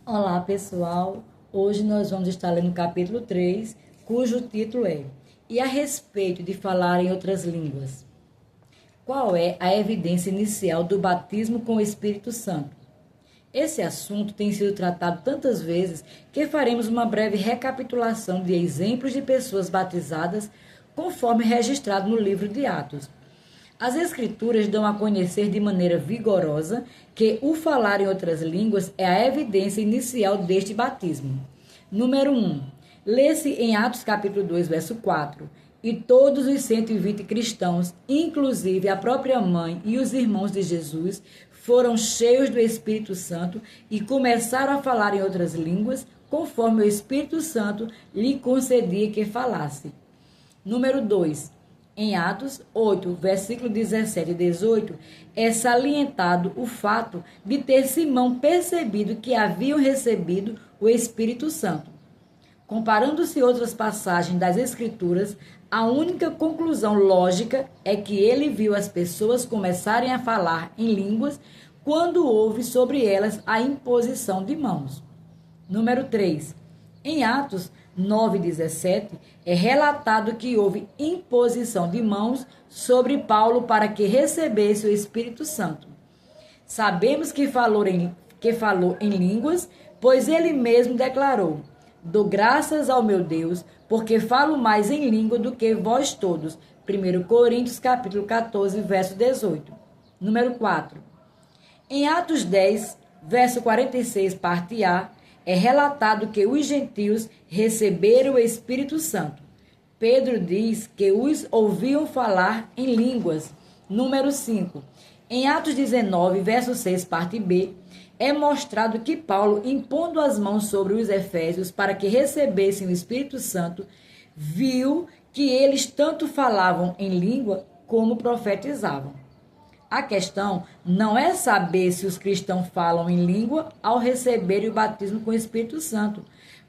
Olá, pessoal. Hoje nós vamos estar lendo o capítulo 3, cujo título é "E a respeito de falar em outras línguas? Qual é a evidência inicial do batismo com o Espírito Santo?" Esse assunto tem sido tratado tantas vezes que faremos uma breve recapitulação de exemplos de pessoas batizadas, conforme registrado no livro de Atos. As Escrituras dão a conhecer de maneira vigorosa que o falar em outras línguas é a evidência inicial deste batismo. Número 1. Lê-se em Atos capítulo 2, verso 4. E todos os 120 cristãos, inclusive a própria mãe e os irmãos de Jesus, foram cheios do Espírito Santo e começaram a falar em outras línguas, conforme o Espírito Santo lhe concedia que falasse. Número 2. Em Atos 8, versículo 17 e 18, é salientado o fato de ter Simão percebido que haviam recebido o Espírito Santo. Comparando-se outras passagens das Escrituras, a única conclusão lógica é que ele viu as pessoas começarem a falar em línguas quando houve sobre elas a imposição de mãos. Número 3. Em Atos 9:17, é relatado que houve imposição de mãos sobre Paulo para que recebesse o Espírito Santo. Sabemos que falou em línguas, pois ele mesmo declarou: "Dou graças ao meu Deus, porque falo mais em língua do que vós todos." 1 Coríntios capítulo 14, verso 18. Número 4. Em Atos 10, verso 46, parte A, é relatado que os gentios receberam o Espírito Santo. Pedro diz que os ouviam falar em línguas. Número 5. Em Atos 19, verso 6, parte B, é mostrado que Paulo, impondo as mãos sobre os efésios para que recebessem o Espírito Santo, viu que eles tanto falavam em língua como profetizavam. A questão não é saber se os cristãos falam em língua ao receberem o batismo com o Espírito Santo,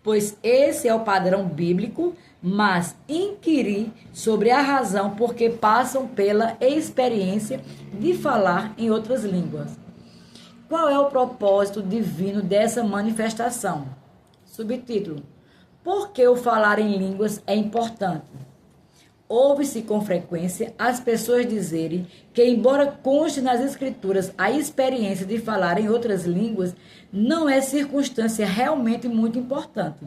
pois esse é o padrão bíblico, mas inquirir sobre a razão por que passam pela experiência de falar em outras línguas. Qual é o propósito divino dessa manifestação? Subtítulo: Por que o falar em línguas é importante? Ouve-se com frequência as pessoas dizerem que, embora conste nas Escrituras a experiência de falar em outras línguas, não é circunstância realmente muito importante.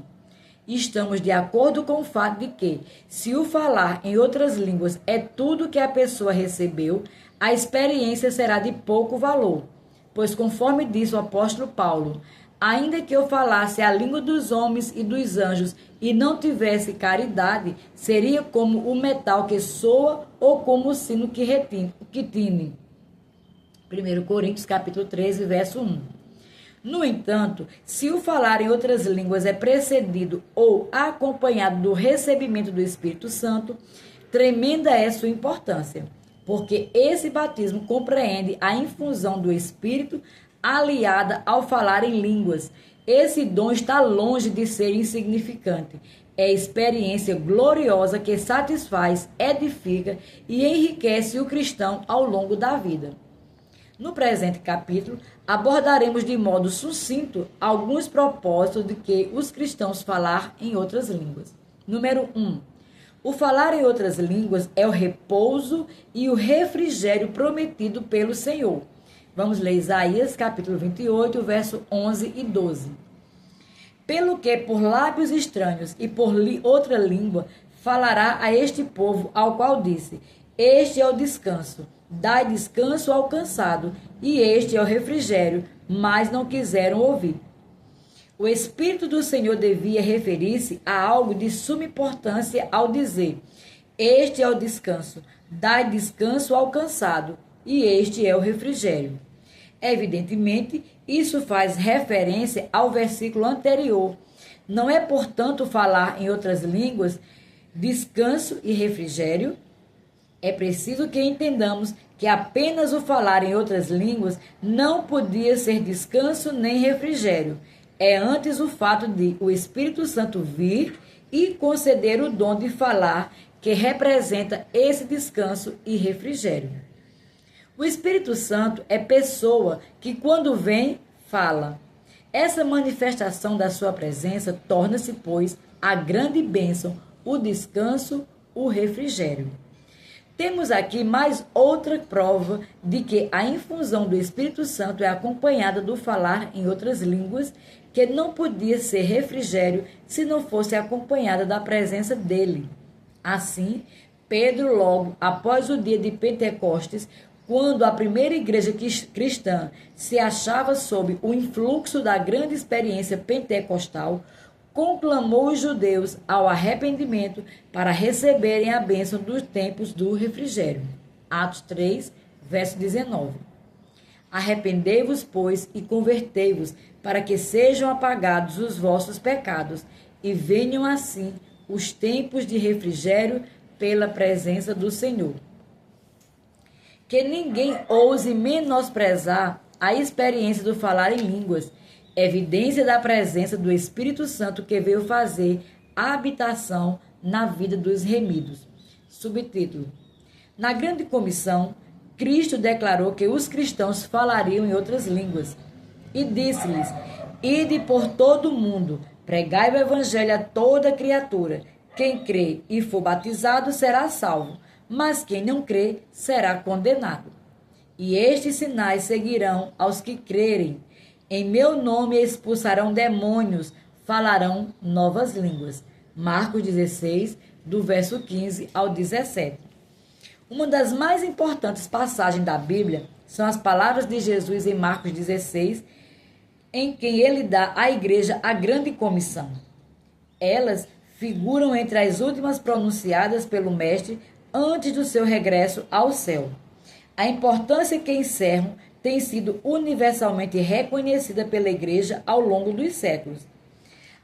Estamos de acordo com o fato de que, se o falar em outras línguas é tudo que a pessoa recebeu, a experiência será de pouco valor. Pois, conforme diz o apóstolo Paulo, ainda que eu falasse a língua dos homens e dos anjos e não tivesse caridade, seria como o metal que soa ou como o sino que tine. 1 Coríntios capítulo 13, verso 1. No entanto, se o falar em outras línguas é precedido ou acompanhado do recebimento do Espírito Santo, tremenda é sua importância, porque esse batismo compreende a infusão do Espírito aliada ao falar em línguas. Esse dom está longe de ser insignificante. É experiência gloriosa que satisfaz, edifica e enriquece o cristão ao longo da vida. No presente capítulo, abordaremos de modo sucinto alguns propósitos de que os cristãos falar em outras línguas. Número 1. O falar em outras línguas é o repouso e o refrigério prometido pelo Senhor. Vamos ler Isaías capítulo 28, verso 11 e 12. Pelo que por lábios estranhos e por outra língua falará a este povo, ao qual disse: Este é o descanso, dai descanso ao cansado, e este é o refrigério, mas não quiseram ouvir. O Espírito do Senhor devia referir-se a algo de suma importância ao dizer: Este é o descanso, dai descanso ao cansado, e este é o refrigério. Evidentemente, isso faz referência ao versículo anterior. Não é, portanto, falar em outras línguas descanso e refrigério? É preciso que entendamos que apenas o falar em outras línguas não podia ser descanso nem refrigério. É antes o fato de o Espírito Santo vir e conceder o dom de falar que representa esse descanso e refrigério. O Espírito Santo é pessoa que, quando vem, fala. Essa manifestação da sua presença torna-se, pois, a grande bênção, o descanso, o refrigério. Temos aqui mais outra prova de que a infusão do Espírito Santo é acompanhada do falar em outras línguas, que não podia ser refrigério se não fosse acompanhada da presença dele. Assim, Pedro, logo após o dia de Pentecostes, quando a primeira igreja cristã se achava sob o influxo da grande experiência pentecostal, conclamou os judeus ao arrependimento para receberem a bênção dos tempos do refrigério. Atos 3, verso 19. Arrependei-vos, pois, e convertei-vos, para que sejam apagados os vossos pecados, e venham assim os tempos de refrigério pela presença do Senhor. Que ninguém ouse menosprezar a experiência do falar em línguas, evidência da presença do Espírito Santo que veio fazer a habitação na vida dos remidos. Subtítulo: Na Grande Comissão, Cristo declarou que os cristãos falariam em outras línguas e disse-lhes: Ide por todo o mundo, pregai o evangelho a toda criatura. Quem crê e for batizado será salvo, mas quem não crê será condenado. E estes sinais seguirão aos que crerem. Em meu nome expulsarão demônios, falarão novas línguas. Marcos 16, do verso 15 ao 17. Uma das mais importantes passagens da Bíblia são as palavras de Jesus em Marcos 16, em que ele dá à igreja a grande comissão. Elas figuram entre as últimas pronunciadas pelo Mestre antes do seu regresso ao céu. A importância que encerram tem sido universalmente reconhecida pela Igreja ao longo dos séculos.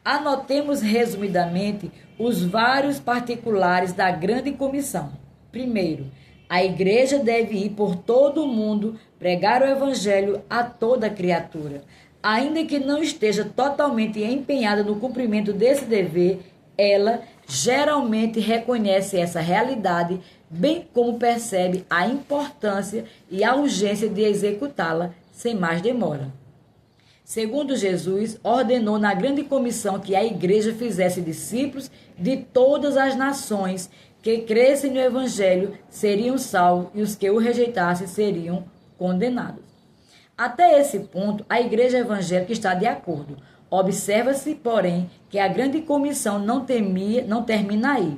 Anotemos resumidamente os vários particulares da grande comissão. Primeiro, a Igreja deve ir por todo o mundo pregar o Evangelho a toda criatura. Ainda que não esteja totalmente empenhada no cumprimento desse dever, ela geralmente reconhece essa realidade, bem como percebe a importância e a urgência de executá-la sem mais demora. Segundo Jesus, ordenou na grande comissão que a igreja fizesse discípulos de todas as nações, que crescem no evangelho seriam salvos e os que o rejeitassem seriam condenados. Até esse ponto, a igreja evangélica está de acordo. Observa-se, porém, que a grande comissão não termina aí.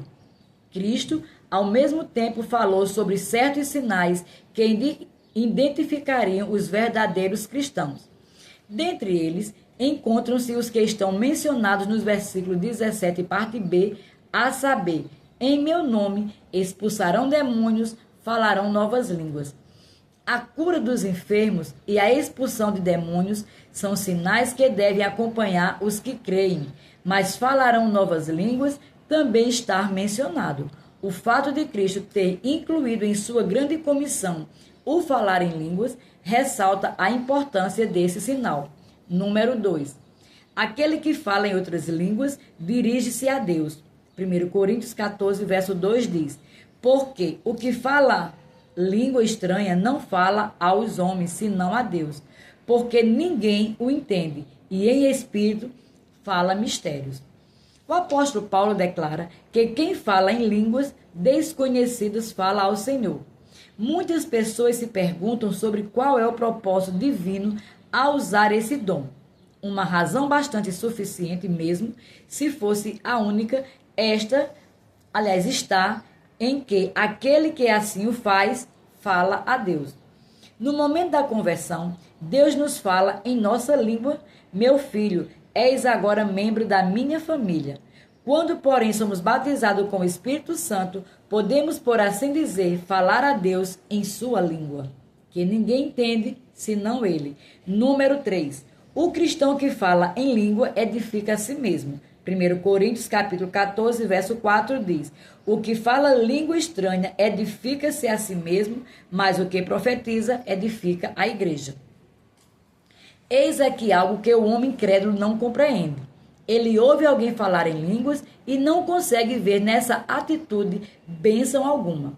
Cristo, ao mesmo tempo, falou sobre certos sinais que identificariam os verdadeiros cristãos. Dentre eles, encontram-se os que estão mencionados nos versículos 17, parte B, a saber, em meu nome expulsarão demônios, falarão novas línguas. A cura dos enfermos e a expulsão de demônios são sinais que devem acompanhar os que creem, mas falarão novas línguas também está mencionado. O fato de Cristo ter incluído em sua grande comissão o falar em línguas ressalta a importância desse sinal. Número 2. Aquele que fala em outras línguas dirige-se a Deus. 1 Coríntios 14, verso 2 diz: Porque o que fala língua estranha não fala aos homens, senão a Deus, porque ninguém o entende, e em espírito fala mistérios. O apóstolo Paulo declara que quem fala em línguas desconhecidas fala ao Senhor. Muitas pessoas se perguntam sobre qual é o propósito divino a usar esse dom. Uma razão bastante suficiente mesmo, se fosse a única, está em que aquele que assim o faz, fala a Deus. No momento da conversão, Deus nos fala em nossa língua: meu filho, és agora membro da minha família. Quando, porém, somos batizados com o Espírito Santo, podemos, por assim dizer, falar a Deus em sua língua, que ninguém entende senão ele. Número 3. O cristão que fala em língua edifica a si mesmo. 1 Coríntios capítulo 14, verso 4 diz: O que fala língua estranha edifica-se a si mesmo, mas o que profetiza edifica a igreja. Eis aqui algo que o homem incrédulo não compreende. Ele ouve alguém falar em línguas e não consegue ver nessa atitude bênção alguma.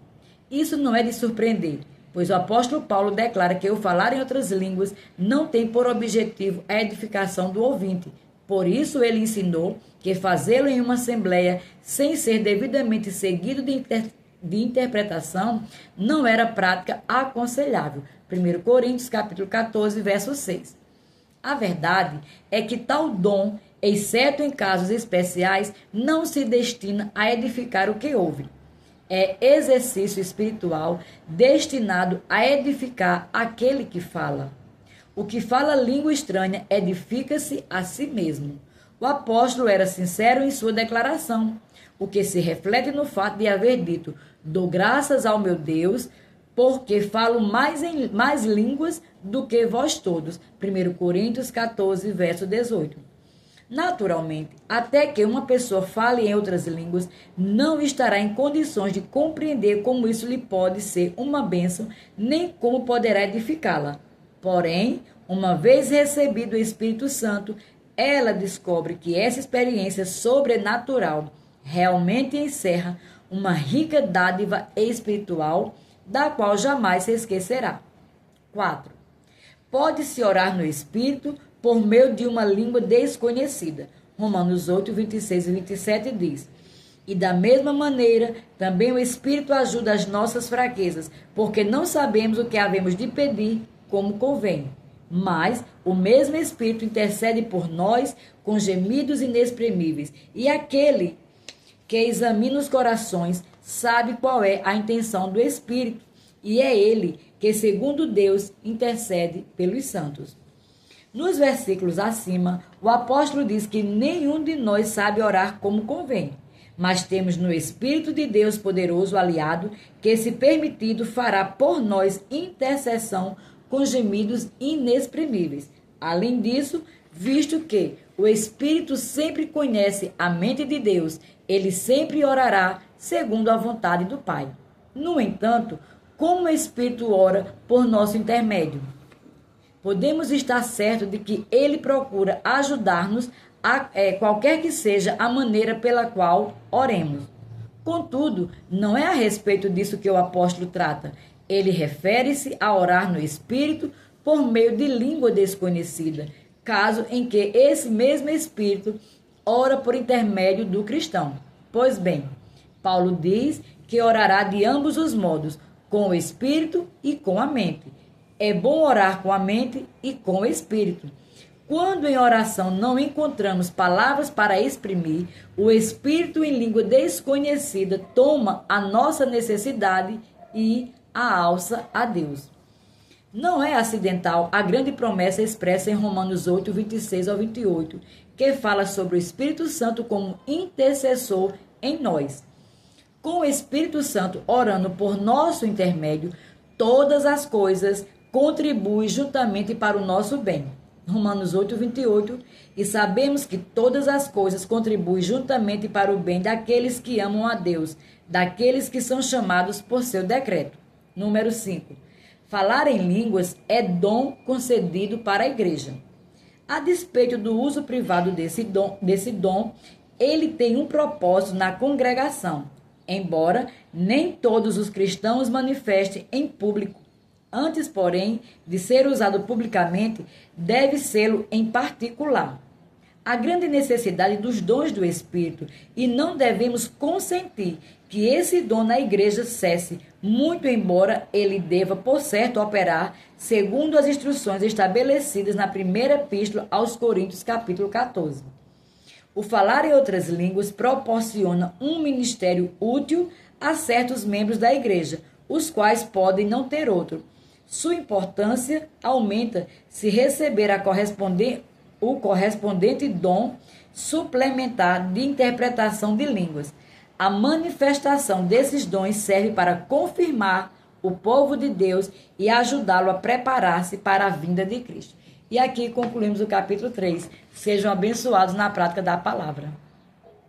Isso não é de surpreender. pois o apóstolo Paulo declara que o falar em outras línguas não tem por objetivo a edificação do ouvinte. Por isso ele ensinou que fazê-lo em uma assembleia sem ser devidamente seguido de interpretação não era prática aconselhável. 1 Coríntios capítulo 14, verso 6. A verdade é que tal dom, exceto em casos especiais, não se destina a edificar o que ouve. É exercício espiritual destinado a edificar aquele que fala. O que fala língua estranha edifica-se a si mesmo. O apóstolo era sincero em sua declaração, o que se reflete no fato de haver dito: dou graças ao meu Deus, porque falo mais línguas do que vós todos. 1 Coríntios 14, verso 18. Naturalmente, até que uma pessoa fale em outras línguas, não estará em condições de compreender como isso lhe pode ser uma bênção, nem como poderá edificá-la. Porém, uma vez recebido o Espírito Santo, ela descobre que essa experiência sobrenatural realmente encerra uma rica dádiva espiritual, da qual jamais se esquecerá. 4. Pode-se orar no Espírito por meio de uma língua desconhecida. Romanos 8, 26 e 27 diz: e da mesma maneira, também o Espírito ajuda as nossas fraquezas, porque não sabemos o que havemos de pedir como convém. Mas o mesmo Espírito intercede por nós com gemidos inexprimíveis, e aquele que examina os corações sabe qual é a intenção do Espírito, e é ele que, segundo Deus, intercede pelos santos. Nos versículos acima, o apóstolo diz que nenhum de nós sabe orar como convém, mas temos no Espírito de Deus poderoso aliado que, se permitido, fará por nós intercessão com gemidos inexprimíveis. Além disso, visto que o Espírito sempre conhece a mente de Deus, ele sempre orará segundo a vontade do Pai. No entanto, como o Espírito ora por nosso intermédio? Podemos estar certos de que ele procura ajudar-nos a qualquer que seja a maneira pela qual oremos. Contudo, não é a respeito disso que o apóstolo trata. Ele refere-se a orar no Espírito por meio de língua desconhecida, caso em que esse mesmo Espírito ora por intermédio do cristão. Pois bem, Paulo diz que orará de ambos os modos, com o Espírito e com a mente. É bom orar com a mente e com o Espírito. Quando em oração não encontramos palavras para exprimir, o Espírito em língua desconhecida toma a nossa necessidade e a alça a Deus. Não é acidental a grande promessa expressa em Romanos 8, 26 ao 28, que fala sobre o Espírito Santo como intercessor em nós. Com o Espírito Santo orando por nosso intermédio, todas as coisas contribuem juntamente para o nosso bem. Romanos 8, 28. E sabemos que todas as coisas contribuem juntamente para o bem daqueles que amam a Deus, daqueles que são chamados por seu decreto. Número 5. Falar em línguas é dom concedido para a igreja. A despeito do uso privado desse dom, ele tem um propósito na congregação, embora nem todos os cristãos manifestem em público. Antes, porém, de ser usado publicamente, deve sê-lo em particular. Há grande necessidade dos dons do Espírito e não devemos consentir que esse dom na igreja cesse, muito embora ele deva, por certo, operar segundo as instruções estabelecidas na primeira epístola aos Coríntios, capítulo 14. O falar em outras línguas proporciona um ministério útil a certos membros da igreja, os quais podem não ter outro. Sua importância aumenta se receber o correspondente dom suplementar de interpretação de línguas. A manifestação desses dons serve para confirmar o povo de Deus e ajudá-lo a preparar-se para a vinda de Cristo. E aqui concluímos o capítulo 3. Sejam abençoados na prática da palavra.